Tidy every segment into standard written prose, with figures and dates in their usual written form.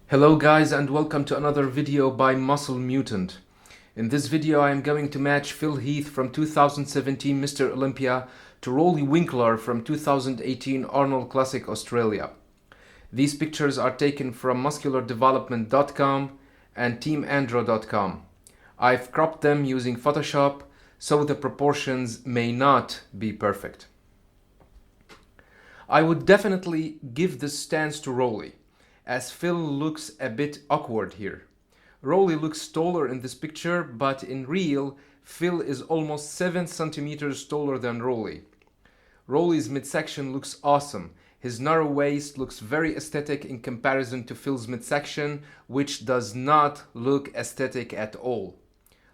Hello guys, and welcome to another video by Muscle Mutant. In this video I am going to match Phil Heath from 2017 Mr. Olympia to Roelly Winklaar from 2018 Arnold Classic Australia. These pictures are taken from musculardevelopment.com and teamandro.com. I've cropped them using Photoshop so the proportions may not be perfect. I would definitely give this stance to Roelly, as Phil looks a bit awkward here. Roelly looks taller in this picture, but in real, Phil is almost 7 centimeters taller than Roelly. Roelly's midsection looks awesome. His narrow waist looks very aesthetic in comparison to Phil's midsection, which does not look aesthetic at all.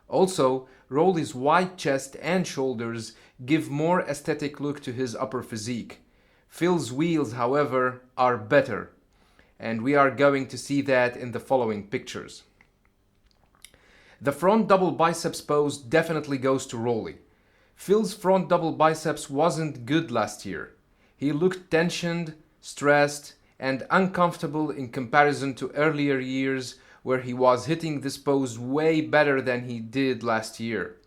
Also, Roelly's wide chest and shoulders give more aesthetic look to his upper physique. Phil's wheels, however, are better, and we are going to see that in the following pictures. The front double biceps pose definitely goes to Roelly. Phil's front double biceps wasn't good last year. He looked tensioned, stressed, and uncomfortable in comparison to earlier years where he was hitting this pose way better than he did last year.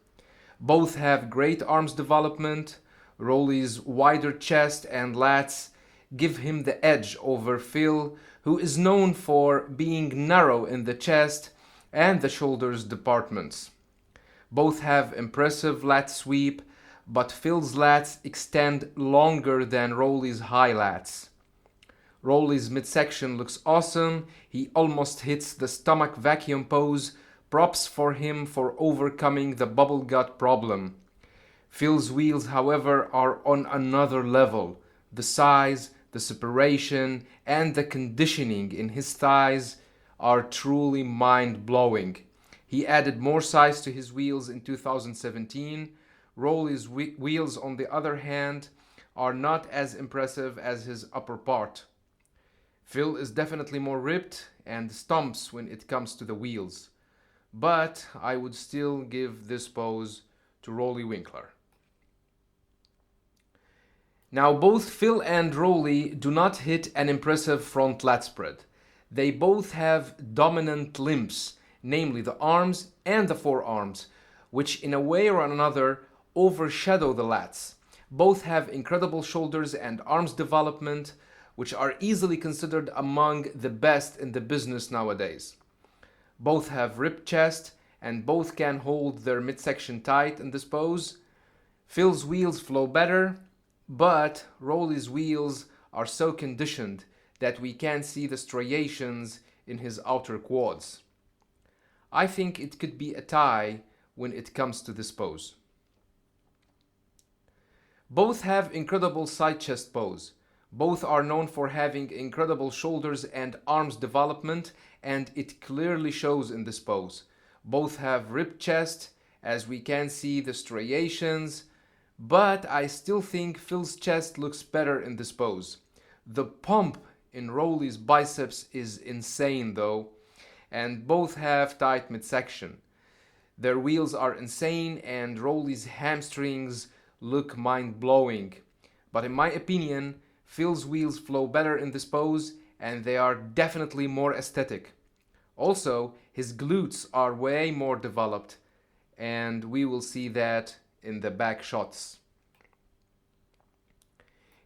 Both have great arms development. Roelly's wider chest and lats give him the edge over Phil, who is known for being narrow in the chest and the shoulders departments. Both have impressive lat sweep, but Phil's lats extend longer than Roelly's high lats. Roelly's midsection looks awesome. He almost hits the stomach vacuum pose. Props for him for overcoming the bubble gut problem. Phil's wheels, however, are on another level. The size, the separation, and the conditioning in his thighs are truly mind-blowing. He added more size to his wheels in 2017. Roelly's wheels, on the other hand, are not as impressive as his upper part. Phil is definitely more ripped and stumps when it comes to the wheels, but I would still give this pose to Roelly Winklaar. Now, both Phil and Roelly do not hit an impressive front lat spread. They both have dominant limbs, namely the arms and the forearms, which in a way or another overshadow the lats. Both have incredible shoulders and arms development, which are easily considered among the best in the business nowadays. Both have ripped chest and both can hold their midsection tight in this pose. Phil's wheels flow better, but Roelly's wheels are so conditioned that we can see the striations in his outer quads. I think it could be a tie when it comes to this pose. Both have incredible side chest pose. Both are known for having incredible shoulders and arms development, and it clearly shows in this pose. Both have ripped chest, as we can see the striations, but I still think Phil's chest looks better in this pose. The pump in Roelly's biceps is insane though, and both have tight midsection. Their wheels are insane and Roelly's hamstrings look mind-blowing. But in my opinion, Phil's wheels flow better in this pose and they are definitely more aesthetic. Also, his glutes are way more developed, and we will see that in the back shots.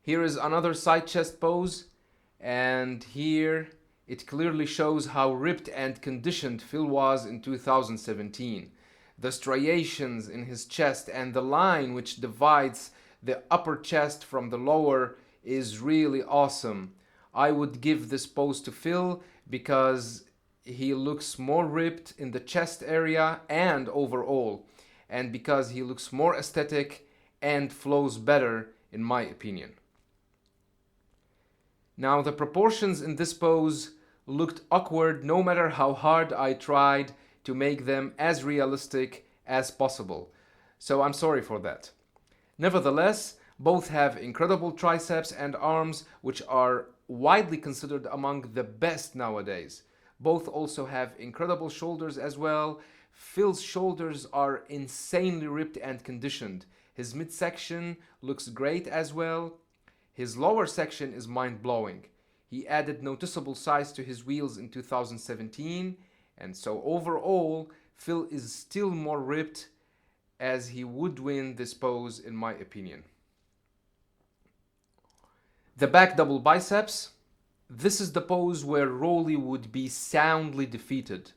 Here is another side chest pose, and here it clearly shows how ripped and conditioned Phil was in 2017. The striations in his chest and the line which divides the upper chest from the lower is really awesome. I would give this pose to Phil because he looks more ripped in the chest area and overall, and because he looks more aesthetic and flows better in my opinion. Now, the proportions in this pose looked awkward no matter how hard I tried to make them as realistic as possible, so I'm sorry for that. Nevertheless, both have incredible triceps and arms which are widely considered among the best nowadays. Both also have incredible shoulders as well. Phil's shoulders are insanely ripped and conditioned. His midsection looks great as well. His lower section is mind-blowing. He added noticeable size to his wheels in 2017, and so overall, Phil is still more ripped, as he would win this pose in my opinion. The back double biceps. This is the pose where Roelly would be soundly defeated.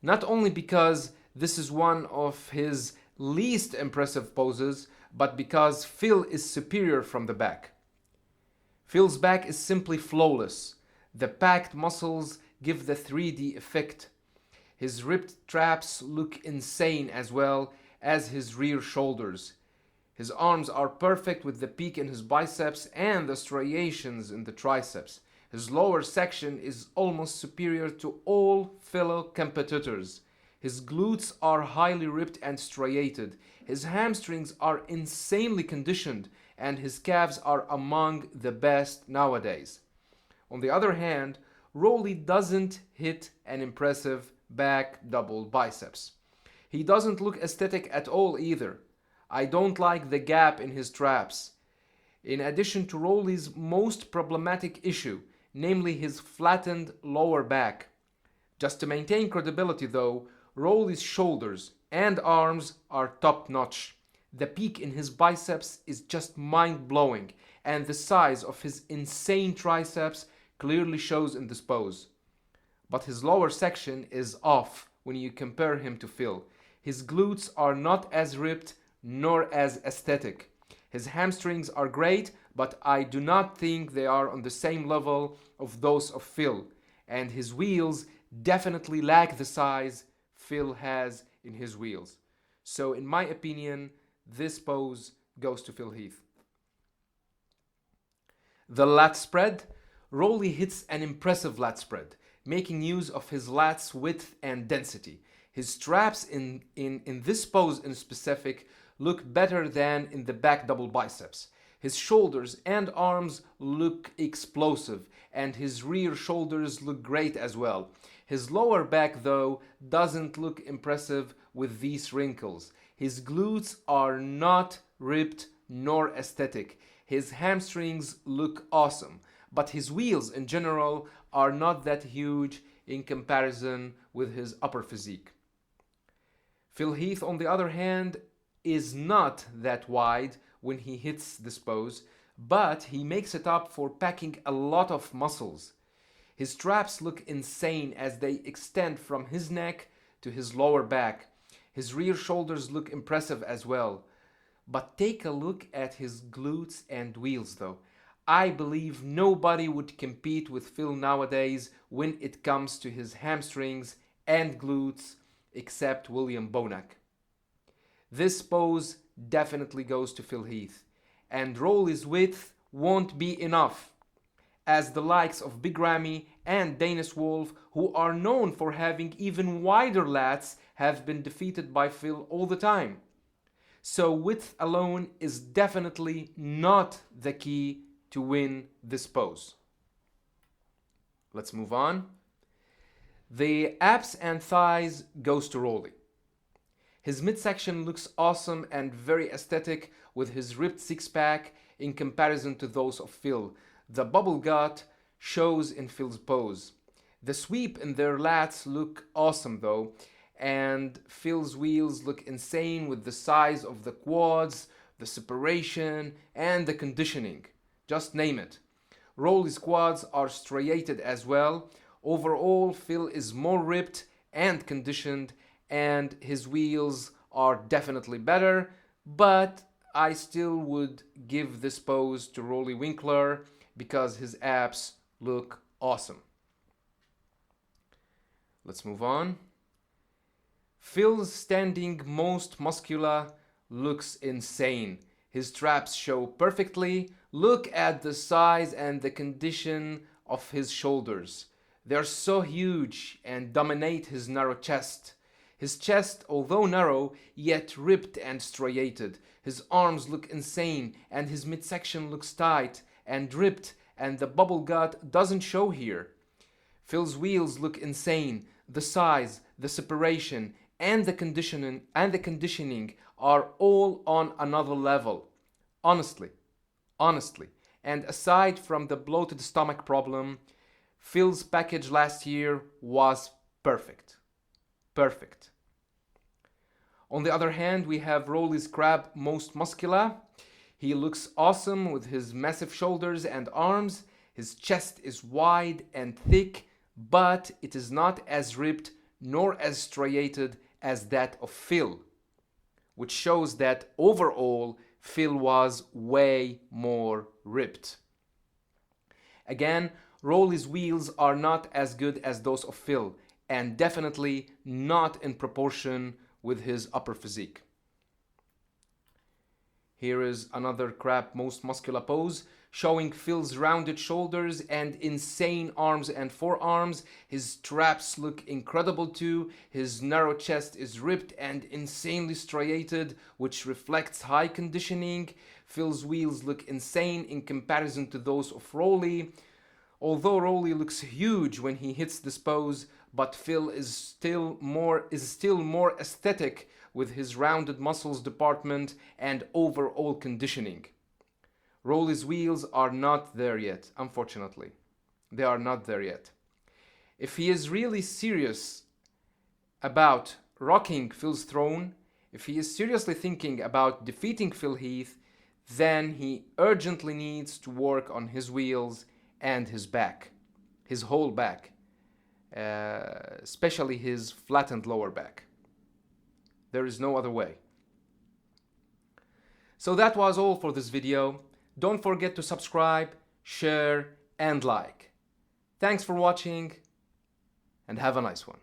Not only because this is one of his least impressive poses, but because Phil is superior from the back. Phil's back is simply flawless. The packed muscles give the 3D effect. His ripped traps look insane as well as his rear shoulders. His arms are perfect with the peak in his biceps and the striations in the triceps. His lower section is almost superior to all fellow competitors. His glutes are highly ripped and striated. His hamstrings are insanely conditioned, and his calves are among the best nowadays. On the other hand, Roelly doesn't hit an impressive back double biceps. He doesn't look aesthetic at all either. I don't like the gap in his traps. In addition to Roelly's most problematic issue, namely his flattened lower back. Just to maintain credibility though, Roelly's shoulders and arms are top notch. The peak in his biceps is just mind-blowing, and the size of his insane triceps clearly shows in this pose. But his lower section is off when you compare him to Phil. His glutes are not as ripped nor as aesthetic. His hamstrings are great, but I do not think they are on the same level of those of Phil, and his wheels definitely lack the size Phil has in his wheels. So in my opinion, this pose goes to Phil Heath. The lat spread. Roelly hits an impressive lat spread, making use of his lats' width and density. His traps in this pose in specific look better than in the back double biceps. His shoulders and arms look explosive, and his rear shoulders look great as well. His lower back, though, doesn't look impressive with these wrinkles. His glutes are not ripped nor aesthetic. His hamstrings look awesome, but his wheels in general are not that huge in comparison with his upper physique. Phil Heath, on the other hand, is not that wide when he hits this pose, but he makes it up for packing a lot of muscles. His traps look insane as they extend from his neck to his lower back. His rear shoulders look impressive as well. But take a look at his glutes and wheels though. I believe nobody would compete with Phil nowadays when it comes to his hamstrings and glutes except William Bonac. This pose definitely goes to Phil Heath, and Roelly's width won't be enough, as the likes of Big Ramy and Danish Wolf, who are known for having even wider lats, have been defeated by Phil all the time. So width alone is definitely not the key to win this pose. Let's move on. The abs and thighs goes to Roelly. His midsection looks awesome and very aesthetic with his ripped six-pack in comparison to those of Phil. The bubble gut shows in Phil's pose. The sweep in their lats look awesome though, and Phil's wheels look insane with the size of the quads, the separation, and the conditioning. Just name it. Roelly's quads are striated as well. Overall, Phil is more ripped and conditioned, and his wheels are definitely better, but I still would give this pose to Roelly Winklaar because his abs look awesome. Let's move on. Phil's standing most muscular looks insane. His traps show perfectly. Look at the size and the condition of his shoulders. They're so huge and dominate his narrow chest. His chest, although narrow, yet ripped and striated. His arms look insane, and his midsection looks tight and ripped, and the bubble gut doesn't show here. Phil's wheels look insane. The size, the separation, and the conditioning are all on another level. Honestly. And aside from the bloated stomach problem, Phil's package last year was perfect. Perfect. On the other hand, we have Roelly's crab most muscular. He looks awesome with his massive shoulders and arms. His chest is wide and thick, but it is not as ripped nor as striated as that of Phil, which shows that overall Phil was way more ripped. Again, Roelly's wheels are not as good as those of Phil, and definitely not in proportion with his upper physique. Here is another crab most muscular pose, showing Phil's rounded shoulders and insane arms and forearms. His traps look incredible too. His narrow chest is ripped and insanely striated, which reflects high conditioning. Phil's wheels look insane in comparison to those of Roelly. Although Roelly looks huge when he hits this pose, but Phil is still more aesthetic with his rounded muscles department and overall conditioning. Roelly's wheels are not there yet, unfortunately. They are not there yet. If he is really serious about rocking Phil's throne, if he is seriously thinking about defeating Phil Heath, then he urgently needs to work on his wheels and his back, his whole back, especially his flattened lower back. There is no other way. So that was all for this video. Don't forget to subscribe, share, and like. Thanks for watching, and have a nice one.